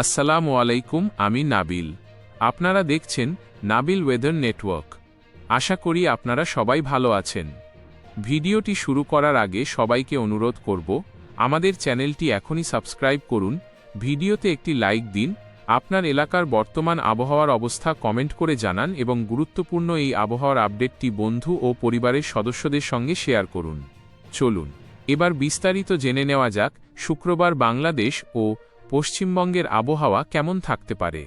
আসসালামু আলাইকুম, আমি নাবিল। আপনারা দেখছেন নাবিল ওয়েদার নেটওয়ার্ক। আশা করি আপনারা সবাই ভালো আছেন। ভিডিওটি শুরু করার আগে সবাইকে অনুরোধ করব, আমাদের চ্যানেলটি এখনই সাবস্ক্রাইব করুন, ভিডিওতে একটি লাইক দিন, আপনার এলাকার বর্তমান আবহাওয়ার অবস্থা কমেন্ট করে জানান এবং গুরুত্বপূর্ণ এই আবহাওয়ার আপডেটটি বন্ধু ও পরিবারের সদস্যদের সঙ্গে শেয়ার করুন। চলুন এবার বিস্তারিত জেনে নেওয়া যাক শুক্রবার বাংলাদেশ ও পশ্চিমবঙ্গের আবহাওয়া কেমন থাকতে পারে।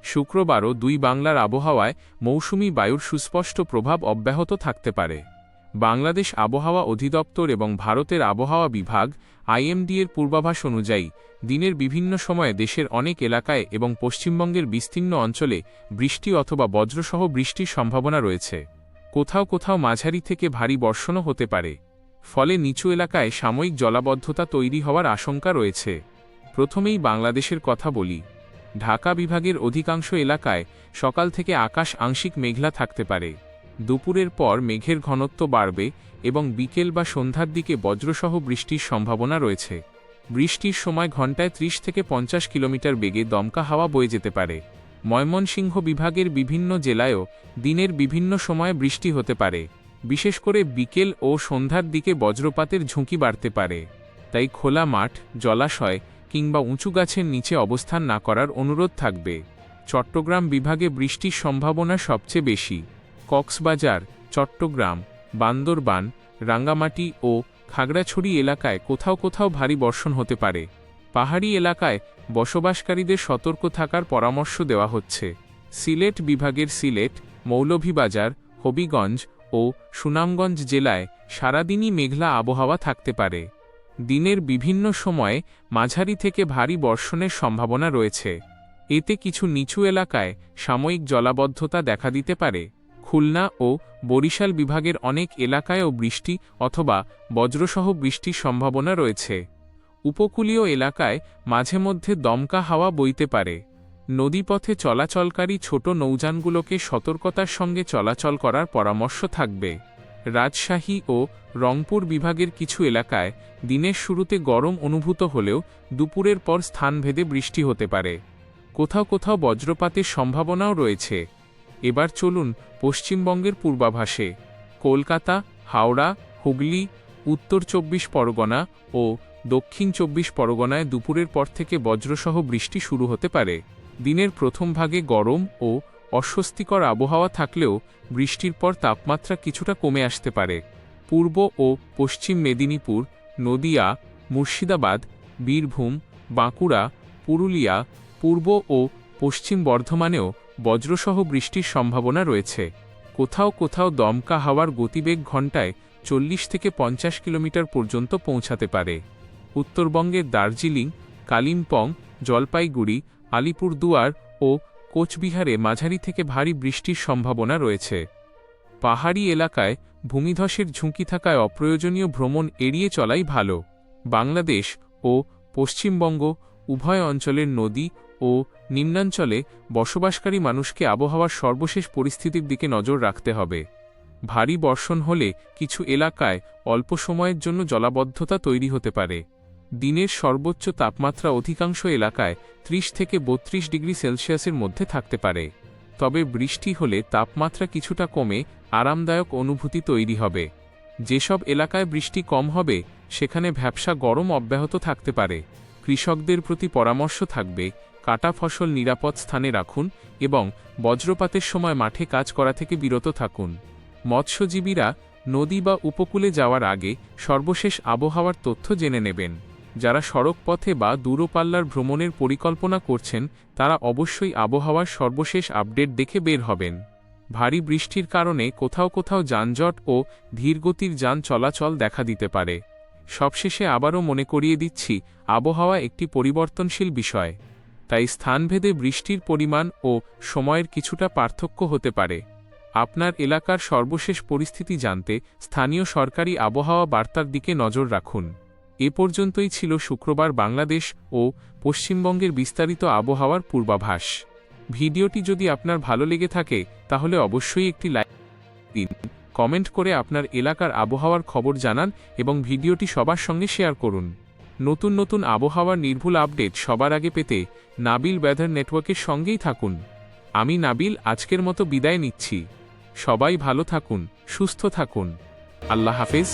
শুক্রবারও দুই বাংলার আবহাওয়ায় মৌসুমি বায়ুর সুস্পষ্ট প্রভাব অব্যাহত থাকতে পারে। বাংলাদেশ আবহাওয়া অধিদপ্তর এবং ভারতের আবহাওয়া বিভাগ IMD এর পূর্বাভাস অনুযায়ী দিনের বিভিন্ন সময়ে দেশের অনেক এলাকায় এবং পশ্চিমবঙ্গের বিস্তীর্ণ অঞ্চলে বৃষ্টি অথবা বজ্রসহ বৃষ্টির সম্ভাবনা রয়েছে। কোথাও কোথাও মাঝারি থেকে ভারী বর্ষণও হতে পারে, ফলে নিচু এলাকায় সাময়িক জলাবদ্ধতা তৈরি হওয়ার আশঙ্কা রয়েছে। প্রথমেই বাংলাদেশের কথা বলি। ঢাকা বিভাগের অধিকাংশ এলাকায় সকাল থেকে আকাশ আংশিক মেঘলা থাকতে পারে। দুপুরের পর মেঘের ঘনত্ব বাড়বে এবং বিকেল বা সন্ধ্যার দিকে বজ্রসহ বৃষ্টির সম্ভাবনা রয়েছে। বৃষ্টির সময় ঘণ্টায় 30 থেকে 50 কিলোমিটার বেগে দমকা হাওয়া বয়ে যেতে পারে। ময়মনসিংহ বিভাগের বিভিন্ন জেলায়ও দিনের বিভিন্ন সময়ে বৃষ্টি হতে পারে, বিশেষ করে বিকেল ও সন্ধ্যার দিকে বজ্রপাতের ঝুঁকি বাড়তে পারে। তাই খোলা মাঠ, জলাশয় কিংবা উঁচু গাছের নিচে অবস্থান না করার অনুরোধ থাকবে। চট্টগ্রাম বিভাগে বৃষ্টির সম্ভাবনা সবচেয়ে বেশি। কক্সবাজার, চট্টগ্রাম, বান্দরবান, রাঙ্গামাটি ও খাগড়াছড়ি এলাকায় কোথাও কোথাও ভারী বর্ষণ হতে পারে। পাহাড়ি এলাকায় বসবাসকারীদের সতর্ক থাকার পরামর্শ দেওয়া হচ্ছে। সিলেট বিভাগের সিলেট, মৌলভীবাজার, হবিগঞ্জ ও সুনামগঞ্জ জেলায় সারাদিনই মেঘলা আবহাওয়া থাকতে পারে। দিনের বিভিন্ন সময়ে মাঝারি থেকে ভারী বর্ষণের সম্ভাবনা রয়েছে। এতে কিছু নিচু এলাকায় সাময়িক জলাবদ্ধতা দেখা দিতে পারে। খুলনা ও বরিশাল বিভাগের অনেক এলাকায়ও বৃষ্টি অথবা বজ্রসহ বৃষ্টির সম্ভাবনা রয়েছে। উপকূলীয় এলাকায় মাঝে মধ্যে দমকা হাওয়া বইতে পারে। নদীপথে চলাচলকারী ছোট নৌযানগুলোকে সতর্কতার সঙ্গে চলাচল করার পরামর্শ থাকবে। রাজশাহী ও রংপুর বিভাগের কিছু এলাকায় দিনের শুরুতে গরম অনুভূত হলেও দুপুরের পর স্থানভেদে বৃষ্টি হতে পারে। কোথাও কোথাও বজ্রপাতের সম্ভাবনাও রয়েছে। এবার চলুন পশ্চিমবঙ্গের পূর্বাভাসে। কলকাতা, হাওড়া, হুগলি, উত্তর 24 পরগনা ও দক্ষিণ 24 পরগনায় দুপুরের পর থেকে বজ্রসহ বৃষ্টি শুরু হতে পারে। দিনের প্রথম ভাগে গরম ও অস্বস্তিকর আবহাওয়া থাকলেও বৃষ্টির পর তাপমাত্রা কিছুটা কমে আসতে পারে। পূর্ব ও পশ্চিম মেদিনীপুর, নদিয়া, মুর্শিদাবাদ, বীরভূম, বাঁকুড়া, পুরুলিয়া, পূর্ব ও পশ্চিম বর্ধমানেও বজ্রসহ বৃষ্টির সম্ভাবনা রয়েছে। কোথাও কোথাও দমকা হাওয়ার গতিবেগ ঘণ্টায় 40 থেকে 50 কিলোমিটার পর্যন্ত পৌঁছাতে পারে। উত্তরবঙ্গের দার্জিলিং, কালিম্পং, জলপাইগুড়ি, আলিপুরদুয়ার ও কোচবিহারে মাঝারি থেকে ভারী বৃষ্টির সম্ভাবনা রয়েছে। পাহাড়ি এলাকায় ভূমিধসের ঝুঁকি থাকায় অপ্রয়োজনীয় ভ্রমণ এড়িয়ে চলাই ভালো। বাংলাদেশ ও পশ্চিমবঙ্গ উভয় অঞ্চলের নদী ও নিম্নাঞ্চলে বসবাসকারী মানুষকে আবহাওয়ার সর্বশেষ পরিস্থিতির দিকে নজর রাখতে হবে। ভারী বর্ষণ হলে কিছু এলাকায় অল্প সময়ের জন্য জলাবদ্ধতা তৈরি হতে পারে। দিনের সর্বোচ্চ তাপমাত্রা অধিকাংশ এলাকায় 30 থেকে 32 ডিগ্রি সেলসিয়াসের মধ্যে থাকতে পারে। তবে বৃষ্টি হলে তাপমাত্রা কিছুটা কমে আরামদায়ক অনুভূতি তৈরি হবে। যেসব এলাকায় বৃষ্টি কম হবে সেখানে ভ্যাপসা গরম অব্যাহত থাকতে পারে। কৃষকদের প্রতি পরামর্শ থাকবে, কাটা ফসল নিরাপদ স্থানে রাখুন এবং বজ্রপাতের সময় মাঠে কাজ করা থেকে বিরত থাকুন। মৎস্যজীবীরা নদী বা উপকূলে যাওয়ার আগে সর্বশেষ আবহাওয়ার তথ্য জেনে নেবেন। যারা সড়ক পথে বা দূরপাল্লার ভ্রমণের পরিকল্পনা করছেন তারা অবশ্যই আবহাওয়ার সর্বশেষ আপডেট দেখে বের হবেন। ভারী বৃষ্টির কারণে কোথাও কোথাও যানজট ও ধীরগতির যান চলাচল দেখা দিতে পারে। সবশেষে আবারও মনে করিয়ে দিচ্ছি, আবহাওয়া একটি পরিবর্তনশীল বিষয়, তাই স্থানভেদে বৃষ্টির পরিমাণ ও সময়ের কিছুটা পার্থক্য হতে পারে। আপনার এলাকার সর্বশেষ পরিস্থিতি জানতে স্থানীয় সরকারি আবহাওয়া বার্তার দিকে নজর রাখুন। এ পর্যন্তই ছিল শুক্রবার বাংলাদেশ ও পশ্চিমবঙ্গের বিস্তারিত আবহাওয়ার পূর্বাভাস। ভিডিওটি যদি আপনার ভালো লেগে থাকে তাহলে অবশ্যই একটি লাইক দিন, কমেন্ট করে আপনার এলাকার আবহাওয়ার খবর জানান এবং ভিডিওটি সবার সঙ্গে শেয়ার করুন। নতুন নতুন আবহাওয়ার নির্ভুল আপডেট সবার আগে পেতে নাবিল ওয়েদার নেটওয়ার্কের সঙ্গেই থাকুন। আমি নাবিল আজকের মতো বিদায় নিচ্ছি। সবাই ভালো থাকুন, সুস্থ থাকুন। আল্লাহ হাফেজ।